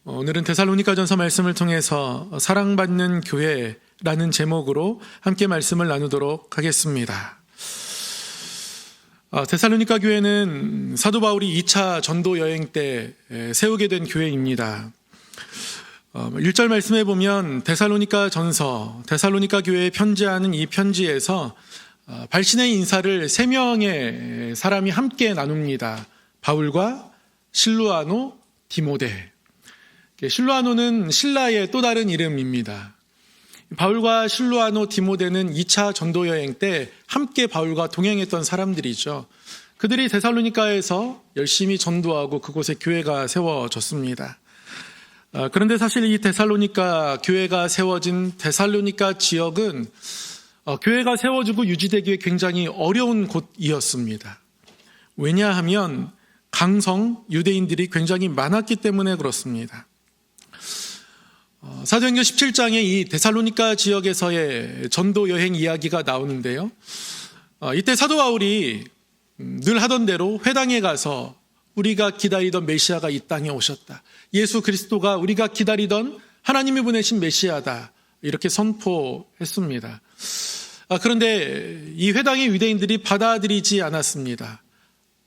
오늘은 데살로니가전서 말씀을 통해서 사랑받는 교회라는 제목으로 함께 말씀을 나누도록 하겠습니다. 데살로니가 교회는 사도 바울이 2차 전도 여행 때 세우게 된 교회입니다. 1절 말씀에 보면 데살로니가 전서, 데살로니가 교회에 편지하는 이 편지에서 발신의 인사를 3명의 사람이 함께 나눕니다. 바울과 실루아노, 디모데. 실루아노는 신라의 또 다른 이름입니다. 바울과 실루아노, 디모데는 2차 전도 여행 때 함께 바울과 동행했던 사람들이죠. 그들이 데살로니가에서 열심히 전도하고 그곳에 교회가 세워졌습니다. 그런데 사실 이 데살로니가 교회가 세워진 데살로니가 지역은 교회가 세워지고 유지되기에 굉장히 어려운 곳이었습니다. 왜냐하면 강성 유대인들이 굉장히 많았기 때문에 그렇습니다. 사도행전 17장에 이 데살로니가 지역에서의 전도 여행 이야기가 나오는데요. 이때 사도 바울이 늘 하던 대로 회당에 가서 우리가 기다리던 메시아가 이 땅에 오셨다. 예수 그리스도가 우리가 기다리던 하나님이 보내신 메시아다. 이렇게 선포했습니다. 그런데 이 회당의 유대인들이 받아들이지 않았습니다.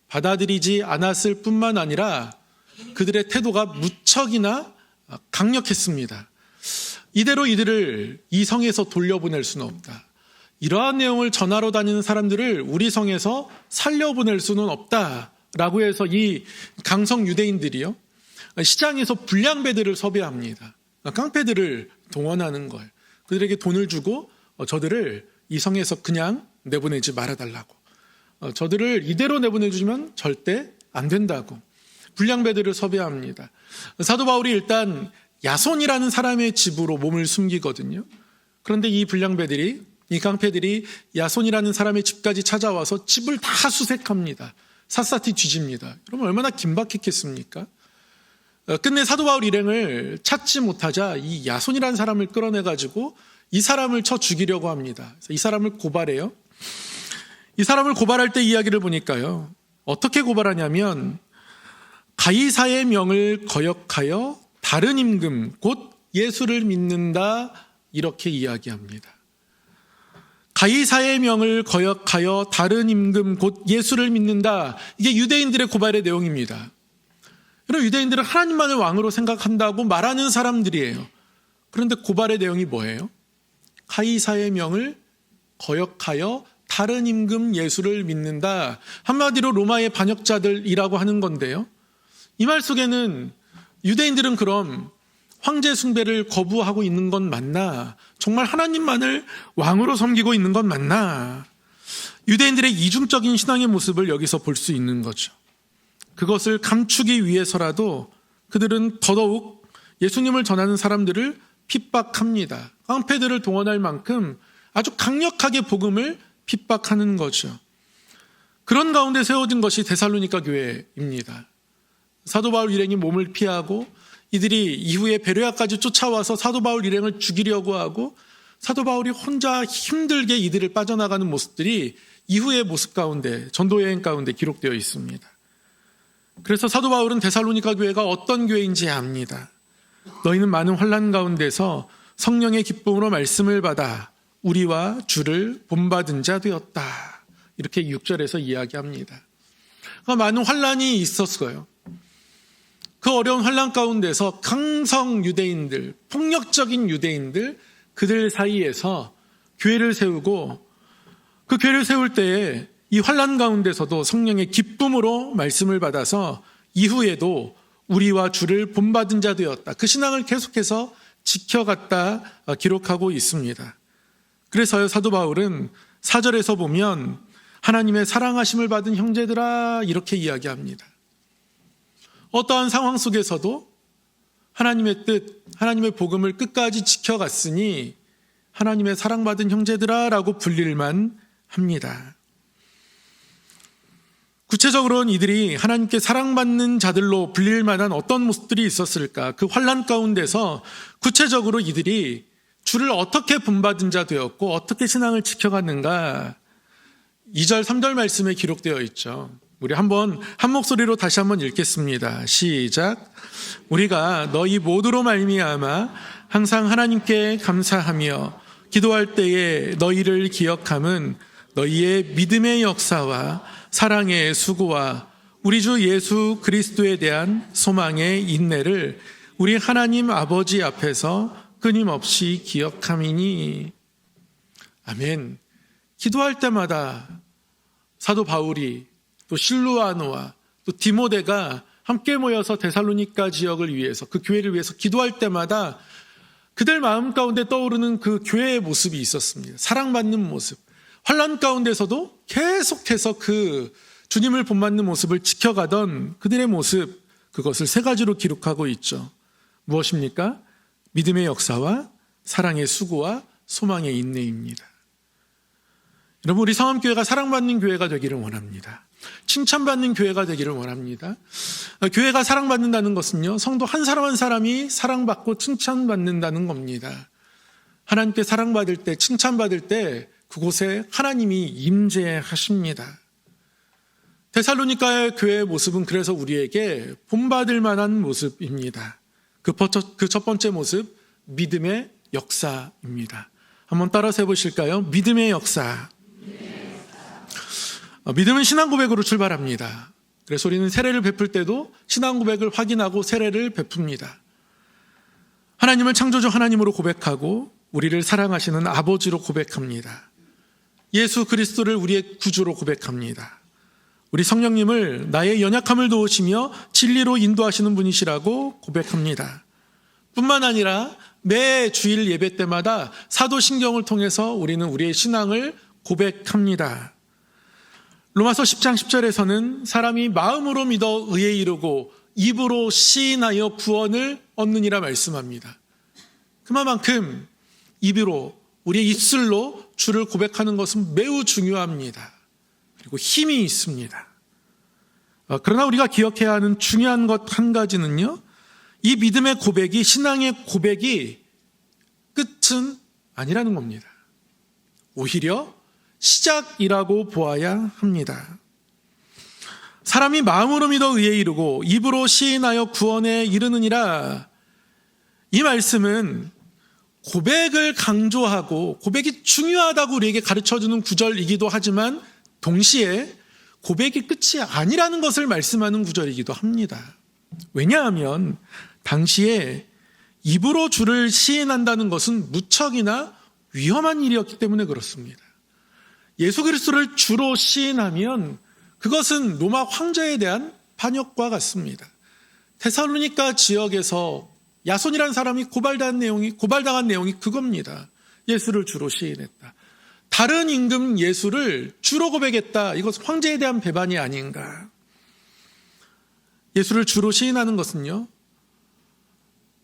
받아들이지 않았을 뿐만 아니라 그들의 태도가 무척이나 강력했습니다. 이대로 이들을 이 성에서 돌려보낼 수는 없다. 이러한 내용을 전하러 다니는 사람들을 우리 성에서 살려보낼 수는 없다라고 해서 이 강성 유대인들이요, 시장에서 불량배들을 섭외합니다. 깡패들을 동원하는 거예요. 그들에게 돈을 주고 저들을 이 성에서 그냥 내보내지 말아달라고, 저들을 이대로 내보내주면 절대 안 된다고 불량배들을 섭외합니다. 사도 바울이 일단 야손이라는 사람의 집으로 몸을 숨기거든요. 그런데 이 불량배들이, 이 깡패들이 야손이라는 사람의 집까지 찾아와서 집을 다 수색합니다. 샅샅이 뒤집니다. 여러분 얼마나 긴박했겠습니까? 끝내 사도 바울 일행을 찾지 못하자 이 야손이라는 사람을 끌어내가지고 이 사람을 쳐 죽이려고 합니다. 그래서 이 사람을 고발해요. 이 사람을 고발할 때 이야기를 보니까요, 어떻게 고발하냐면 가이사의 명을 거역하여 다른 임금 곧 예수를 믿는다, 이렇게 이야기합니다. 가이사의 명을 거역하여 다른 임금 곧 예수를 믿는다. 이게 유대인들의 고발의 내용입니다. 여러분, 유대인들은 하나님만을 왕으로 생각한다고 말하는 사람들이에요. 그런데 고발의 내용이 뭐예요? 가이사의 명을 거역하여 다른 임금 예수를 믿는다. 한마디로 로마의 반역자들이라고 하는 건데요. 이 말 속에는 유대인들은 그럼 황제 숭배를 거부하고 있는 건 맞나? 정말 하나님만을 왕으로 섬기고 있는 건 맞나? 유대인들의 이중적인 신앙의 모습을 여기서 볼 수 있는 거죠. 그것을 감추기 위해서라도 그들은 더더욱 예수님을 전하는 사람들을 핍박합니다. 깡패들을 동원할 만큼 아주 강력하게 복음을 핍박하는 거죠. 그런 가운데 세워진 것이 데살로니가 교회입니다. 사도 바울 일행이 몸을 피하고 이들이 이후에 베레아까지 쫓아와서 사도 바울 일행을 죽이려고 하고 사도 바울이 혼자 힘들게 이들을 빠져나가는 모습들이 이후의 모습 가운데, 전도 여행 가운데 기록되어 있습니다. 그래서 사도 바울은 데살로니가 교회가 어떤 교회인지 압니다. 너희는 많은 환난 가운데서 성령의 기쁨으로 말씀을 받아 우리와 주를 본받은 자 되었다. 이렇게 6절에서 이야기합니다. 그러니까 많은 환난이 있었어요. 그 어려운 환난 가운데서 강성 유대인들, 폭력적인 유대인들, 그들 사이에서 교회를 세우고 그 교회를 세울 때에 이 환난 가운데서도 성령의 기쁨으로 말씀을 받아서 이후에도 우리와 주를 본받은 자 되었다. 그 신앙을 계속해서 지켜갔다 기록하고 있습니다. 그래서요, 사도 바울은 4절에서 보면 하나님의 사랑하심을 받은 형제들아, 이렇게 이야기합니다. 어떠한 상황 속에서도 하나님의 뜻, 하나님의 복음을 끝까지 지켜갔으니 하나님의 사랑받은 형제들아 라고 불릴만 합니다. 구체적으로는 이들이 하나님께 사랑받는 자들로 불릴 만한 어떤 모습들이 있었을까? 그 환난 가운데서 구체적으로 이들이 주를 어떻게 본받은 자 되었고 어떻게 신앙을 지켜갔는가? 2절, 3절 말씀에 기록되어 있죠. 우리 한번 한 목소리로 다시 한번 읽겠습니다. 시작. 우리가 너희 모두로 말미암아 항상 하나님께 감사하며 기도할 때에 너희를 기억함은 너희의 믿음의 역사와 사랑의 수고와 우리 주 예수 그리스도에 대한 소망의 인내를 우리 하나님 아버지 앞에서 끊임없이 기억함이니. 아멘. 기도할 때마다 사도 바울이 또 실루아노와 또 디모데가 함께 모여서 데살로니가 지역을 위해서, 그 교회를 위해서 기도할 때마다 그들 마음 가운데 떠오르는 그 교회의 모습이 있었습니다. 사랑받는 모습, 환난 가운데서도 계속해서 그 주님을 본받는 모습을 지켜가던 그들의 모습, 그것을 세 가지로 기록하고 있죠. 무엇입니까? 믿음의 역사와 사랑의 수고와 소망의 인내입니다. 여러분, 우리 성암교회가 사랑받는 교회가 되기를 원합니다. 칭찬받는 교회가 되기를 원합니다. 교회가 사랑받는다는 것은요, 성도 한 사람 한 사람이 사랑받고 칭찬받는다는 겁니다. 하나님께 사랑받을 때, 칭찬받을 때 그곳에 하나님이 임재하십니다. 데살로니가의 교회의 모습은 그래서 우리에게 본받을 만한 모습입니다. 그 첫 번째 모습, 믿음의 역사입니다. 한번 따라서 해보실까요? 믿음의 역사. 믿음은 신앙 고백으로 출발합니다. 그래서 우리는 세례를 베풀 때도 신앙 고백을 확인하고 세례를 베풉니다. 하나님을 창조주 하나님으로 고백하고 우리를 사랑하시는 아버지로 고백합니다. 예수 그리스도를 우리의 구주로 고백합니다. 우리 성령님을 나의 연약함을 도우시며 진리로 인도하시는 분이시라고 고백합니다. 뿐만 아니라 매 주일 예배 때마다 사도신경을 통해서 우리는 우리의 신앙을 고백합니다. 로마서 10장 10절에서는 사람이 마음으로 믿어 의에 이르고 입으로 시인하여 구원을 얻느니라 말씀합니다. 그만큼 입으로, 우리의 입술로 주를 고백하는 것은 매우 중요합니다. 그리고 힘이 있습니다. 그러나 우리가 기억해야 하는 중요한 것 한 가지는요, 이 믿음의 고백이, 신앙의 고백이 끝은 아니라는 겁니다. 오히려 시작이라고 보아야 합니다. 사람이 마음으로 믿어 의에 이르고 입으로 시인하여 구원에 이르느니라. 이 말씀은 고백을 강조하고 고백이 중요하다고 우리에게 가르쳐주는 구절이기도 하지만 동시에 고백이 끝이 아니라는 것을 말씀하는 구절이기도 합니다. 왜냐하면 당시에 입으로 주를 시인한다는 것은 무척이나 위험한 일이었기 때문에 그렇습니다. 예수 그리스도를 주로 시인하면 그것은 로마 황제에 대한 반역과 같습니다. 데살로니가 지역에서 야손이라는 사람이 고발당한 내용이 그겁니다. 예수를 주로 시인했다. 다른 임금 예수를 주로 고백했다. 이것은 황제에 대한 배반이 아닌가. 예수를 주로 시인하는 것은요,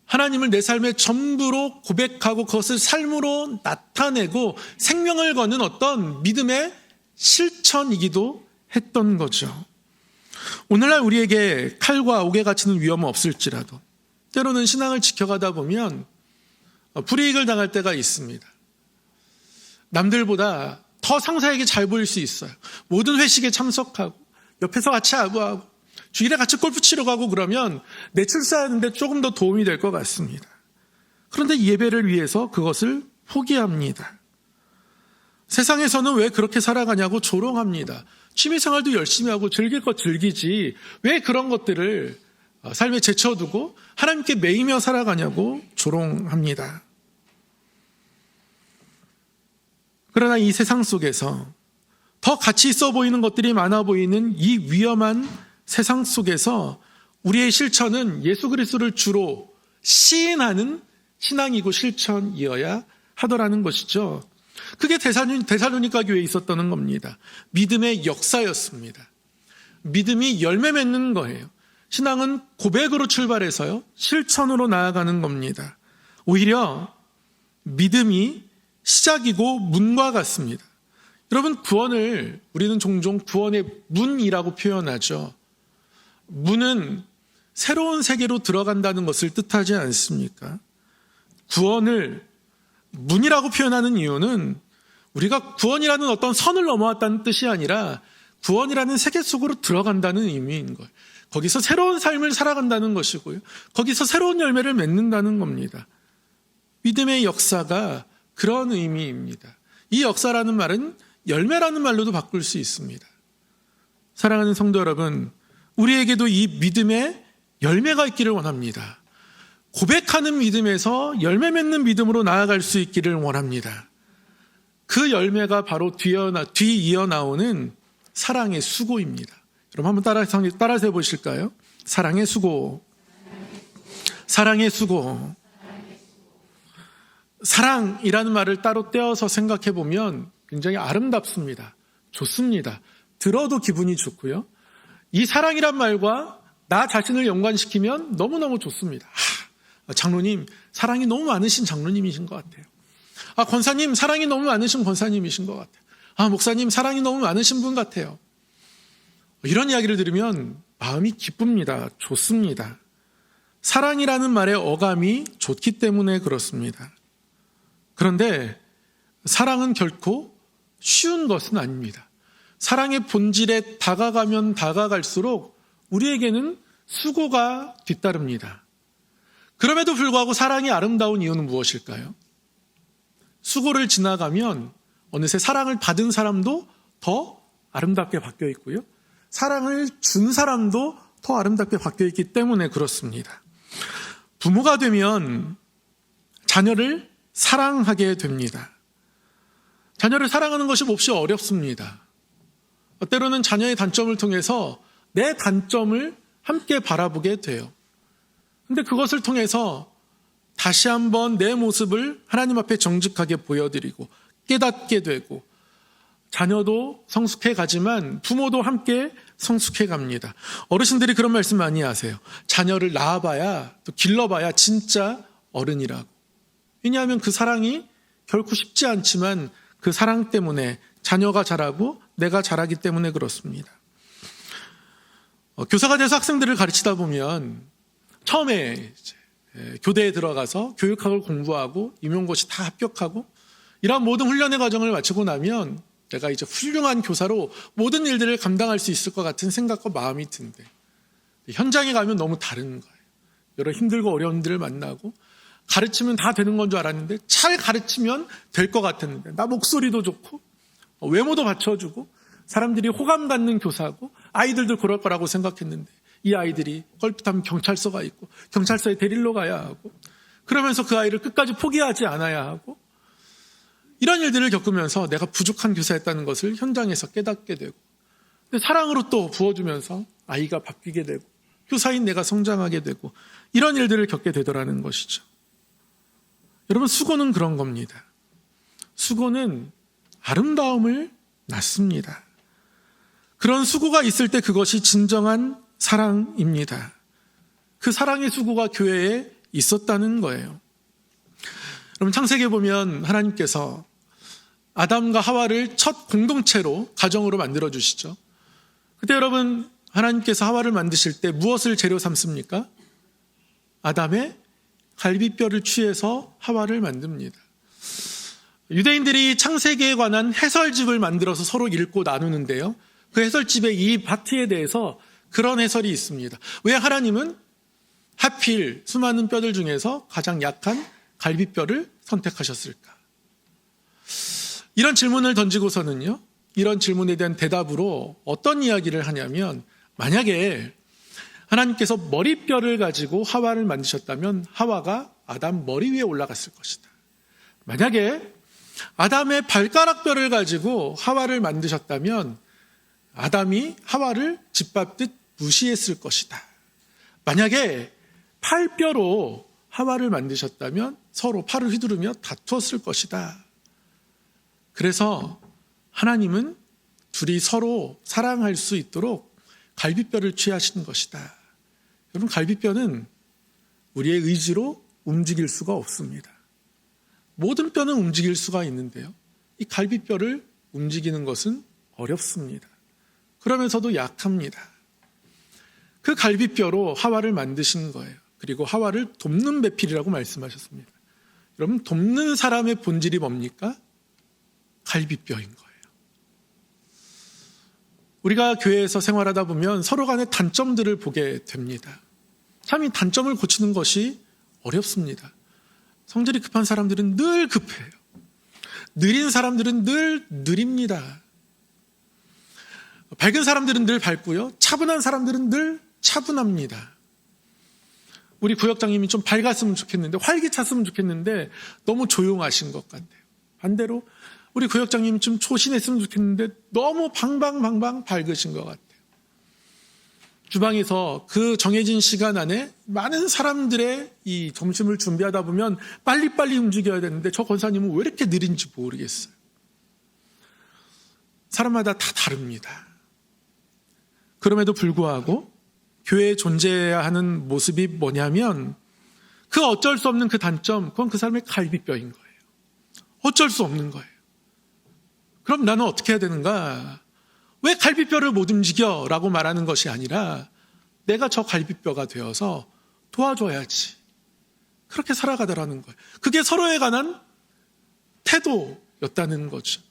하나님을 내 삶의 전부로 고백하고 그것을 삶으로 나타내고 생명을 거는 어떤 믿음의 실천이기도 했던 거죠. 오늘날 우리에게 칼과 옥에 갇히는 위험은 없을지라도 때로는 신앙을 지켜가다 보면 불이익을 당할 때가 있습니다. 남들보다 더 상사에게 잘 보일 수 있어요. 모든 회식에 참석하고 옆에서 같이 하고 주일에 같이 골프 치러 가고 그러면 내 출사하는데 조금 더 도움이 될 것 같습니다. 그런데 예배를 위해서 그것을 포기합니다. 세상에서는 왜 그렇게 살아가냐고 조롱합니다. 취미생활도 열심히 하고 즐길 것 즐기지 왜 그런 것들을 삶에 제쳐두고 하나님께 매이며 살아가냐고 조롱합니다. 그러나 이 세상 속에서 더 가치 있어 보이는 것들이 많아 보이는 이 위험한 세상 속에서 우리의 실천은 예수 그리스도를 주로 시인하는 신앙이고 실천이어야 하더라는 것이죠. 그게 데살로니가 교회에 있었다는 겁니다. 믿음의 역사였습니다. 믿음이 열매 맺는 거예요. 신앙은 고백으로 출발해서요, 실천으로 나아가는 겁니다. 오히려 믿음이 시작이고 문과 같습니다. 여러분, 구원을 우리는 종종 구원의 문이라고 표현하죠. 문은 새로운 세계로 들어간다는 것을 뜻하지 않습니까? 구원을 문이라고 표현하는 이유는 우리가 구원이라는 어떤 선을 넘어왔다는 뜻이 아니라 구원이라는 세계 속으로 들어간다는 의미인 거예요. 거기서 새로운 삶을 살아간다는 것이고요. 거기서 새로운 열매를 맺는다는 겁니다. 믿음의 역사가 그런 의미입니다. 이 역사라는 말은 열매라는 말로도 바꿀 수 있습니다. 사랑하는 성도 여러분, 우리에게도 이 믿음의 열매가 있기를 원합니다. 고백하는 믿음에서 열매 맺는 믿음으로 나아갈 수 있기를 원합니다. 그 열매가 바로 뒤이어 나오는 사랑의 수고입니다. 여러분 한번 따라서 해보실까요? 사랑의 수고. 사랑의 수고. 사랑이라는 말을 따로 떼어서 생각해 보면 굉장히 아름답습니다. 좋습니다. 들어도 기분이 좋고요. 이 사랑이란 말과 나 자신을 연관시키면 너무너무 좋습니다. 장로님, 사랑이 너무 많으신 장로님이신 것 같아요. 권사님, 사랑이 너무 많으신 권사님이신 것 같아요. 목사님, 사랑이 너무 많으신 분 같아요. 이런 이야기를 들으면 마음이 기쁩니다. 좋습니다. 사랑이라는 말의 어감이 좋기 때문에 그렇습니다. 그런데 사랑은 결코 쉬운 것은 아닙니다. 사랑의 본질에 다가가면 다가갈수록 우리에게는 수고가 뒤따릅니다. 그럼에도 불구하고 사랑이 아름다운 이유는 무엇일까요? 수고를 지나가면 어느새 사랑을 받은 사람도 더 아름답게 바뀌어 있고요. 사랑을 준 사람도 더 아름답게 바뀌어 있기 때문에 그렇습니다. 부모가 되면 자녀를 사랑하게 됩니다. 자녀를 사랑하는 것이 몹시 어렵습니다. 때로는 자녀의 단점을 통해서 내 단점을 함께 바라보게 돼요. 근데 그것을 통해서 다시 한번 내 모습을 하나님 앞에 정직하게 보여드리고 깨닫게 되고 자녀도 성숙해 가지만 부모도 함께 성숙해 갑니다. 어르신들이 그런 말씀 많이 하세요. 자녀를 낳아봐야 또 길러봐야 진짜 어른이라고. 왜냐하면 그 사랑이 결코 쉽지 않지만 그 사랑 때문에 자녀가 자라고 내가 자라기 때문에 그렇습니다. 교사가 돼서 학생들을 가르치다 보면 처음에 이제 교대에 들어가서 교육학을 공부하고 임용고시 다 합격하고 이런 모든 훈련의 과정을 마치고 나면 내가 이제 훌륭한 교사로 모든 일들을 감당할 수 있을 것 같은 생각과 마음이 든대. 현장에 가면 너무 다른 거예요. 여러 힘들고 어려운 일을 만나고 가르치면 다 되는 건 줄 알았는데 잘 가르치면 될 것 같았는데 나 목소리도 좋고 외모도 받쳐주고 사람들이 호감 갖는 교사고 아이들도 그럴 거라고 생각했는데 이 아이들이 껄핏하면 경찰서가 있고 경찰서에 데리러 가야 하고 그러면서 그 아이를 끝까지 포기하지 않아야 하고 이런 일들을 겪으면서 내가 부족한 교사였다는 것을 현장에서 깨닫게 되고 사랑으로 또 부어주면서 아이가 바뀌게 되고 교사인 내가 성장하게 되고 이런 일들을 겪게 되더라는 것이죠. 여러분 수고는 그런 겁니다. 수고는 아름다움을 낳습니다. 그런 수고가 있을 때 그것이 진정한 사랑입니다. 그 사랑의 수고가 교회에 있었다는 거예요. 여러분 창세기에 보면 하나님께서 아담과 하와를 첫 공동체로 가정으로 만들어 주시죠. 그때 여러분 하나님께서 하와를 만드실 때 무엇을 재료 삼습니까? 아담의 갈비뼈를 취해서 하와를 만듭니다. 유대인들이 창세기에 관한 해설집을 만들어서 서로 읽고 나누는데요. 그 해설집의 이 파트에 대해서 그런 해설이 있습니다. 왜 하나님은 하필 수많은 뼈들 중에서 가장 약한 갈비뼈를 선택하셨을까? 이런 질문을 던지고서는요. 이런 질문에 대한 대답으로 어떤 이야기를 하냐면 만약에 하나님께서 머리뼈를 가지고 하와를 만드셨다면 하와가 아담 머리 위에 올라갔을 것이다. 만약에 아담의 발가락뼈를 가지고 하와를 만드셨다면 아담이 하와를 짓밟듯 무시했을 것이다. 만약에 팔뼈로 하와를 만드셨다면 서로 팔을 휘두르며 다투었을 것이다. 그래서 하나님은 둘이 서로 사랑할 수 있도록 갈비뼈를 취하신 것이다. 여러분 갈비뼈는 우리의 의지로 움직일 수가 없습니다. 모든 뼈는 움직일 수가 있는데요. 이 갈비뼈를 움직이는 것은 어렵습니다. 그러면서도 약합니다. 그 갈비뼈로 하와를 만드신 거예요. 그리고 하와를 돕는 배필이라고 말씀하셨습니다. 여러분 돕는 사람의 본질이 뭡니까? 갈비뼈인 거예요. 우리가 교회에서 생활하다 보면 서로 간의 단점들을 보게 됩니다. 참 이 단점을 고치는 것이 어렵습니다. 성질이 급한 사람들은 늘 급해요. 느린 사람들은 늘 느립니다. 밝은 사람들은 늘 밝고요. 차분한 사람들은 늘 차분합니다. 우리 구역장님이 좀 밝았으면 좋겠는데, 활기찼으면 좋겠는데 너무 조용하신 것 같아요. 반대로 우리 구역장님이 좀 초신했으면 좋겠는데 너무 방방방방 밝으신 것 같아요. 주방에서 그 정해진 시간 안에 많은 사람들의 이 점심을 준비하다 보면 빨리빨리 움직여야 되는데 저 권사님은 왜 이렇게 느린지 모르겠어요. 사람마다 다 다릅니다. 그럼에도 불구하고 교회에 존재해야 하는 모습이 뭐냐면 그 어쩔 수 없는 그 단점, 그건 그 사람의 갈비뼈인 거예요. 어쩔 수 없는 거예요. 그럼 나는 어떻게 해야 되는가? 왜 갈비뼈를 못 움직여? 라고 말하는 것이 아니라 내가 저 갈비뼈가 되어서 도와줘야지. 그렇게 살아가더라는 거예요. 그게 서로에 관한 태도였다는 거죠.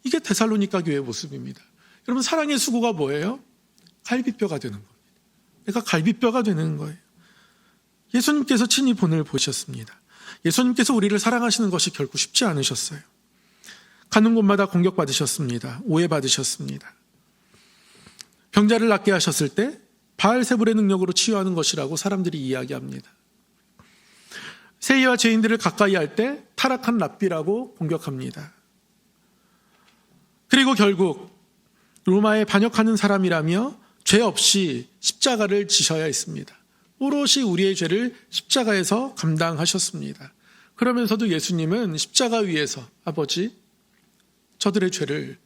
이게 데살로니가 교회의 모습입니다. 여러분, 사랑의 수고가 뭐예요? 갈비뼈가 되는 겁니다. 내가 갈비뼈가 되는 거예요. 예수님께서 친히 본을 보셨습니다. 예수님께서 우리를 사랑하시는 것이 결코 쉽지 않으셨어요. 가는 곳마다 공격받으셨습니다. 오해받으셨습니다. 병자를 낫게 하셨을 때 바알세불의 능력으로 치유하는 것이라고 사람들이 이야기합니다. 세리와 죄인들을 가까이 할 때 타락한 랍비라고 공격합니다. 그리고 결국 로마에 반역하는 사람이라며 죄 없이 십자가를 지셔야 했습니다. 오롯이 우리의 죄를 십자가에서 감당하셨습니다. 그러면서도 예수님은 십자가 위에서 아버지, 저들의 죄를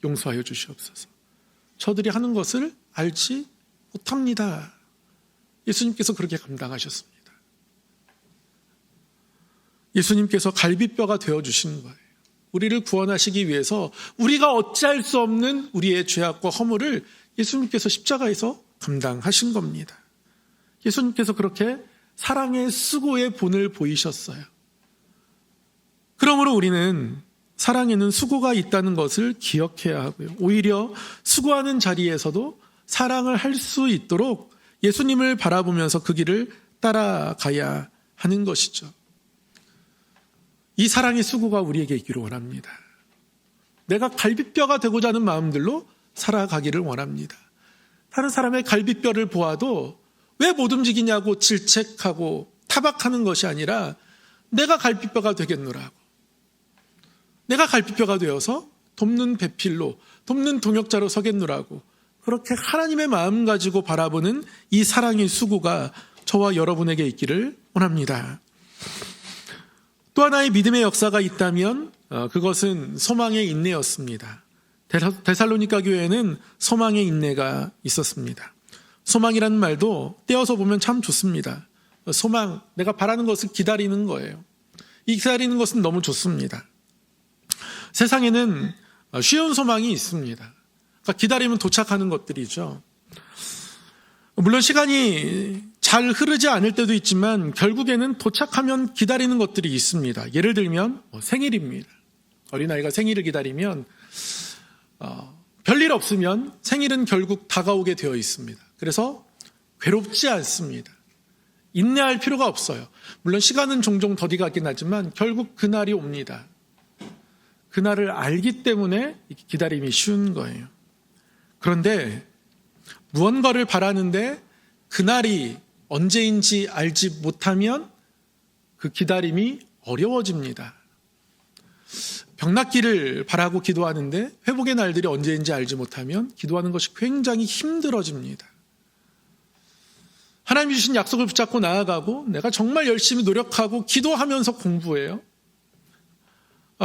용서하여 주시옵소서. 저들이 하는 것을 알지 못합니다. 예수님께서 그렇게 감당하셨습니다. 예수님께서 갈비뼈가 되어주신 거예요. 우리를 구원하시기 위해서 우리가 어찌할 수 없는 우리의 죄악과 허물을 예수님께서 십자가에서 감당하신 겁니다. 예수님께서 그렇게 사랑의 수고의 본을 보이셨어요. 그러므로 우리는 사랑에는 수고가 있다는 것을 기억해야 하고요. 오히려 수고하는 자리에서도 사랑을 할 수 있도록 예수님을 바라보면서 그 길을 따라가야 하는 것이죠. 이 사랑의 수고가 우리에게 있기를 원합니다. 내가 갈비뼈가 되고자 하는 마음들로 살아가기를 원합니다. 다른 사람의 갈비뼈를 보아도 왜 못 움직이냐고 질책하고 타박하는 것이 아니라 내가 갈비뼈가 되겠노라고. 내가 갈비뼈가 되어서 돕는 배필로, 돕는 동역자로 서겠노라고. 그렇게 하나님의 마음 가지고 바라보는 이 사랑의 수고가 저와 여러분에게 있기를 원합니다. 또 하나의 믿음의 역사가 있다면 그것은 소망의 인내였습니다. 데살로니가 교회에는 소망의 인내가 있었습니다. 소망이라는 말도 떼어서 보면 참 좋습니다. 소망, 내가 바라는 것을 기다리는 거예요. 이 기다리는 것은 너무 좋습니다. 세상에는 쉬운 소망이 있습니다. 그러니까 기다리면 도착하는 것들이죠. 물론 시간이 잘 흐르지 않을 때도 있지만 결국에는 도착하면 기다리는 것들이 있습니다. 예를 들면 생일입니다. 어린아이가 생일을 기다리면 별일 없으면 생일은 결국 다가오게 되어 있습니다. 그래서 괴롭지 않습니다. 인내할 필요가 없어요. 물론 시간은 종종 더디가긴 하지만 결국 그날이 옵니다. 그날을 알기 때문에 기다림이 쉬운 거예요. 그런데 무언가를 바라는데 그날이 언제인지 알지 못하면 그 기다림이 어려워집니다. 병낫기를 바라고 기도하는데 회복의 날들이 언제인지 알지 못하면 기도하는 것이 굉장히 힘들어집니다. 하나님 주신 약속을 붙잡고 나아가고 내가 정말 열심히 노력하고 기도하면서 공부해요.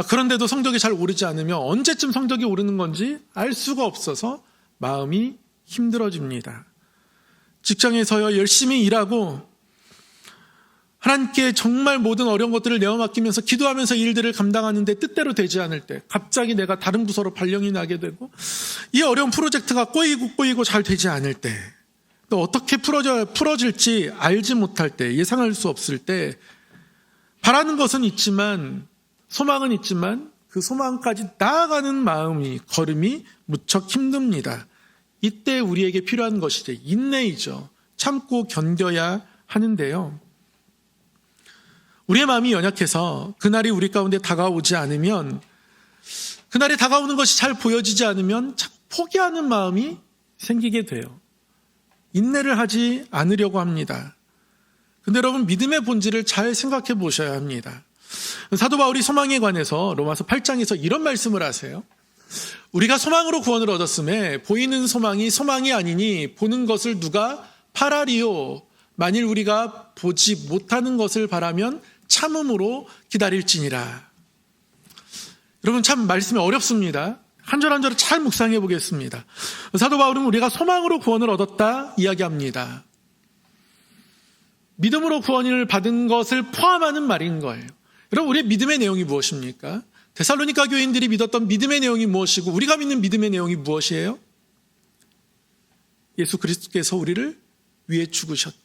그런데도 성적이 잘 오르지 않으면 언제쯤 성적이 오르는 건지 알 수가 없어서 마음이 힘들어집니다. 직장에서요, 열심히 일하고 하나님께 정말 모든 어려운 것들을 내어 맡기면서 기도하면서 일들을 감당하는데 뜻대로 되지 않을 때 갑자기 내가 다른 부서로 발령이 나게 되고 이 어려운 프로젝트가 꼬이고 잘 되지 않을 때 또 어떻게 풀어질지 알지 못할 때 예상할 수 없을 때 바라는 것은 있지만 소망은 있지만 그 소망까지 나아가는 걸음이 무척 힘듭니다. 이때 우리에게 필요한 것이 이제 인내이죠. 참고 견뎌야 하는데요. 우리의 마음이 연약해서 그날이 우리 가운데 다가오지 않으면, 그날이 다가오는 것이 잘 보여지지 않으면 포기하는 마음이 생기게 돼요. 인내를 하지 않으려고 합니다. 근데 여러분, 믿음의 본질을 잘 생각해 보셔야 합니다. 사도 바울이 소망에 관해서 로마서 8장에서 이런 말씀을 하세요. 우리가 소망으로 구원을 얻었음에 보이는 소망이 소망이 아니니 보는 것을 누가 바라리요. 만일 우리가 보지 못하는 것을 바라면 참음으로 기다릴지니라. 여러분, 참 말씀이 어렵습니다. 한 절 한 절을 잘 묵상해 보겠습니다. 사도 바울은 우리가 소망으로 구원을 얻었다 이야기합니다. 믿음으로 구원을 받은 것을 포함하는 말인 거예요. 여러분, 우리의 믿음의 내용이 무엇입니까? 데살로니가 교인들이 믿었던 믿음의 내용이 무엇이고 우리가 믿는 믿음의 내용이 무엇이에요? 예수 그리스도께서 우리를 위해 죽으셨고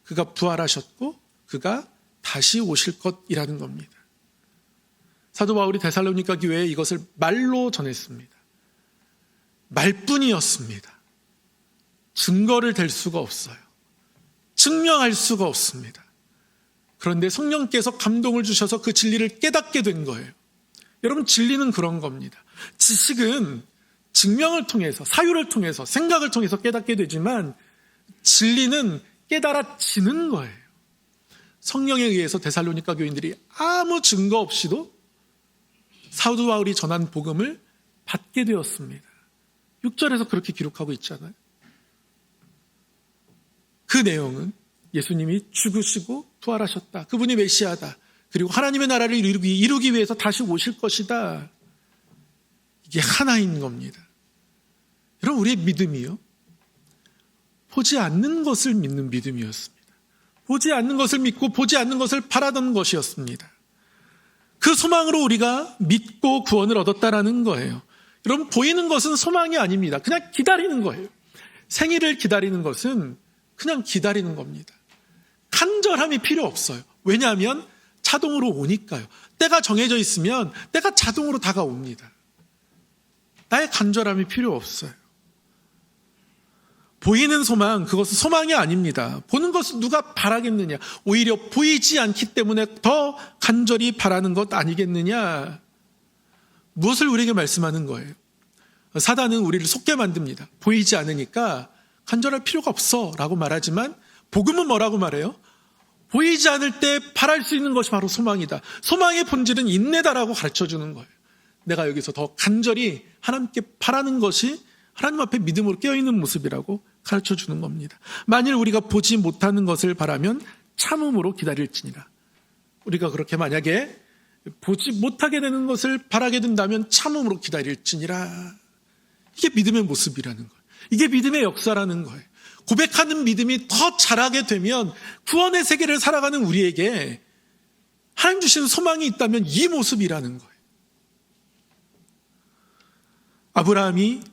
그가 부활하셨고 그가 다시 오실 것이라는 겁니다. 사도 바울이 데살로니가 교회에 이것을 말로 전했습니다. 말뿐이었습니다. 증거를 댈 수가 없어요. 증명할 수가 없습니다. 그런데 성령께서 감동을 주셔서 그 진리를 깨닫게 된 거예요. 여러분, 진리는 그런 겁니다. 지식은 증명을 통해서, 사유를 통해서, 생각을 통해서 깨닫게 되지만 진리는 깨달아지는 거예요. 성령에 의해서 데살로니가 교인들이 아무 증거 없이도 사도 바울이 전한 복음을 받게 되었습니다. 6절에서 그렇게 기록하고 있잖아요. 그 내용은 예수님이 죽으시고 부활하셨다. 그분이 메시아다. 그리고 하나님의 나라를 이루기 위해서 다시 오실 것이다. 이게 하나인 겁니다. 여러분, 우리의 믿음이요, 보지 않는 것을 믿는 믿음이었습니다. 보지 않는 것을 믿고 보지 않는 것을 바라던 것이었습니다. 그 소망으로 우리가 믿고 구원을 얻었다라는 거예요. 여러분, 보이는 것은 소망이 아닙니다. 그냥 기다리는 거예요. 생일을 기다리는 것은 그냥 기다리는 겁니다. 간절함이 필요 없어요. 왜냐하면 자동으로 오니까요. 때가 정해져 있으면 때가 자동으로 다가옵니다. 나의 간절함이 필요 없어요. 보이는 소망, 그것은 소망이 아닙니다. 보는 것은 누가 바라겠느냐. 오히려 보이지 않기 때문에 더 간절히 바라는 것 아니겠느냐. 무엇을 우리에게 말씀하는 거예요? 사단은 우리를 속게 만듭니다. 보이지 않으니까 간절할 필요가 없어 라고 말하지만 복음은 뭐라고 말해요? 보이지 않을 때 바랄 수 있는 것이 바로 소망이다. 소망의 본질은 인내다라고 가르쳐주는 거예요. 내가 여기서 더 간절히 하나님께 바라는 것이 하나님 앞에 믿음으로 깨어있는 모습이라고 가르쳐주는 겁니다. 만일 우리가 보지 못하는 것을 바라면 참음으로 기다릴지니라. 우리가 그렇게 만약에 보지 못하게 되는 것을 바라게 된다면 참음으로 기다릴지니라. 이게 믿음의 모습이라는 거예요. 이게 믿음의 역사라는 거예요. 고백하는 믿음이 더 자라게 되면 구원의 세계를 살아가는 우리에게 하나님 주신 소망이 있다면 이 모습이라는 거예요. 아브라함이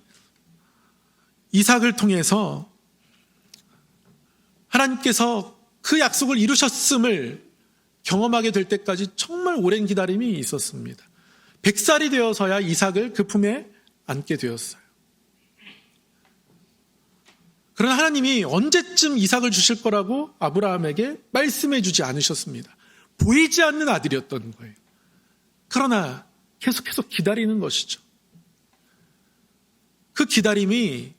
이삭을 통해서 하나님께서 그 약속을 이루셨음을 경험하게 될 때까지 정말 오랜 기다림이 있었습니다. 100살이 되어서야 이삭을 그 품에 안게 되었어요. 그러나 하나님이 언제쯤 이삭을 주실 거라고 아브라함에게 말씀해 주지 않으셨습니다. 보이지 않는 아들이었던 거예요. 그러나 계속해서 기다리는 것이죠. 그 기다림이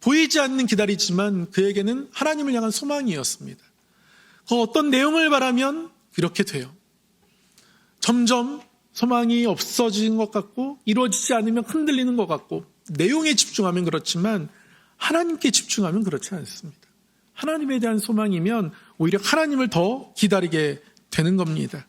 보이지 않는 기다리지만 그에게는 하나님을 향한 소망이었습니다. 그 어떤 내용을 바라면 이렇게 돼요. 점점 소망이 없어지는 것 같고 이루어지지 않으면 흔들리는 것 같고 내용에 집중하면 그렇지만 하나님께 집중하면 그렇지 않습니다. 하나님에 대한 소망이면 오히려 하나님을 더 기다리게 되는 겁니다.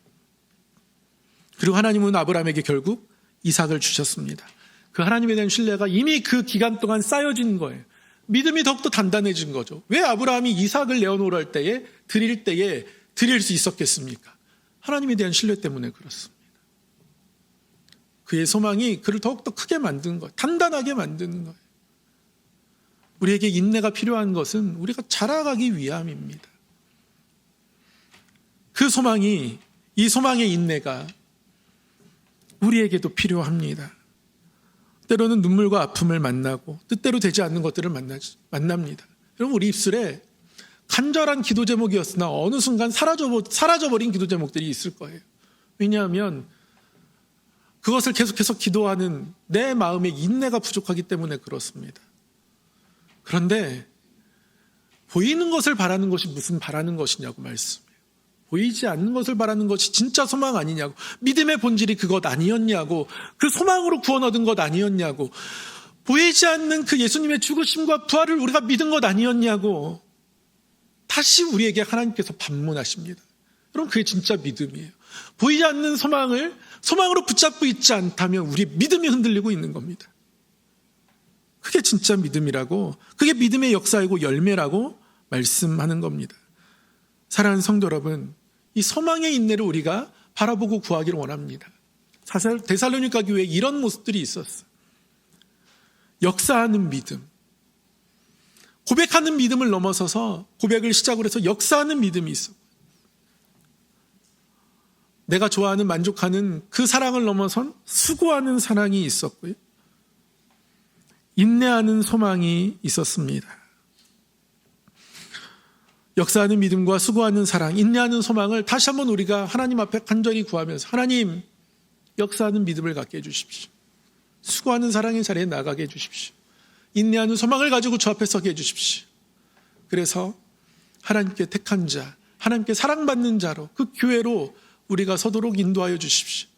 그리고 하나님은 아브라함에게 결국 이삭을 주셨습니다. 그 하나님에 대한 신뢰가 이미 그 기간 동안 쌓여진 거예요. 믿음이 더욱더 단단해진 거죠. 왜 아브라함이 이삭을 내어놓으라 때에 드릴 수 있었겠습니까? 하나님에 대한 신뢰 때문에 그렇습니다. 그의 소망이 그를 더욱더 크게 만드는 거예요. 단단하게 만드는 거예요. 우리에게 인내가 필요한 것은 우리가 자라가기 위함입니다. 그 소망이, 이 소망의 인내가 우리에게도 필요합니다. 때로는 눈물과 아픔을 만나고 뜻대로 되지 않는 것들을 만납니다. 여러분, 우리 입술에 간절한 기도 제목이었으나 어느 순간 사라져버린 기도 제목들이 있을 거예요. 왜냐하면 그것을 계속해서 기도하는 내 마음의 인내가 부족하기 때문에 그렇습니다. 그런데 보이는 것을 바라는 것이 무슨 바라는 것이냐고 말씀해요. 보이지 않는 것을 바라는 것이 진짜 소망 아니냐고, 믿음의 본질이 그것 아니었냐고, 그 소망으로 구원 얻은 것 아니었냐고, 보이지 않는 그 예수님의 죽으심과 부활을 우리가 믿은 것 아니었냐고 다시 우리에게 하나님께서 반문하십니다. 여러분, 그게 진짜 믿음이에요. 보이지 않는 소망으로 붙잡고 있지 않다면 우리 믿음이 흔들리고 있는 겁니다. 그게 진짜 믿음이라고, 그게 믿음의 역사이고 열매라고 말씀하는 겁니다. 사랑하는 성도 여러분, 이 소망의 인내를 우리가 바라보고 구하기를 원합니다. 사실 데살로니가 교회에 이런 모습들이 있었어요. 역사하는 믿음, 고백하는 믿음을 넘어서서 고백을 시작으로 해서 역사하는 믿음이 있어. 내가 좋아하는, 만족하는 그 사랑을 넘어선 수고하는 사랑이 있었고요. 인내하는 소망이 있었습니다. 역사하는 믿음과 수고하는 사랑, 인내하는 소망을 다시 한번 우리가 하나님 앞에 간절히 구하면서, 하나님, 역사하는 믿음을 갖게 해주십시오. 수고하는 사랑의 자리에 나가게 해주십시오. 인내하는 소망을 가지고 주 앞에 서게 해주십시오. 그래서 하나님께 택한 자, 하나님께 사랑받는 자로, 그 교회로 우리가 서도록 인도하여 주십시오.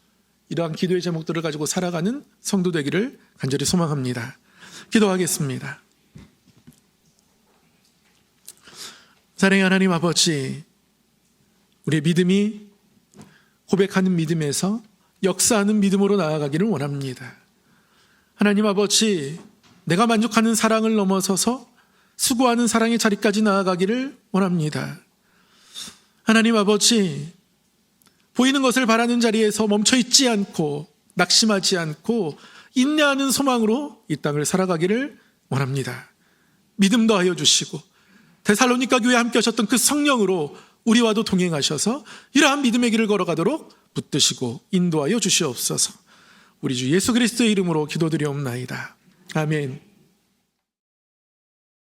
이러한 기도의 제목들을 가지고 살아가는 성도 되기를 간절히 소망합니다. 기도하겠습니다. 사랑의 하나님 아버지, 우리의 믿음이 고백하는 믿음에서 역사하는 믿음으로 나아가기를 원합니다. 하나님 아버지, 내가 만족하는 사랑을 넘어서서 수고하는 사랑의 자리까지 나아가기를 원합니다. 하나님 아버지, 보이는 것을 바라는 자리에서 멈춰있지 않고 낙심하지 않고 인내하는 소망으로 이 땅을 살아가기를 원합니다. 믿음 더하여 주시고 데살로니가 교회에 함께 하셨던 그 성령으로 우리와도 동행하셔서 이러한 믿음의 길을 걸어가도록 붙드시고 인도하여 주시옵소서. 우리 주 예수 그리스도의 이름으로 기도드리옵나이다. 아멘.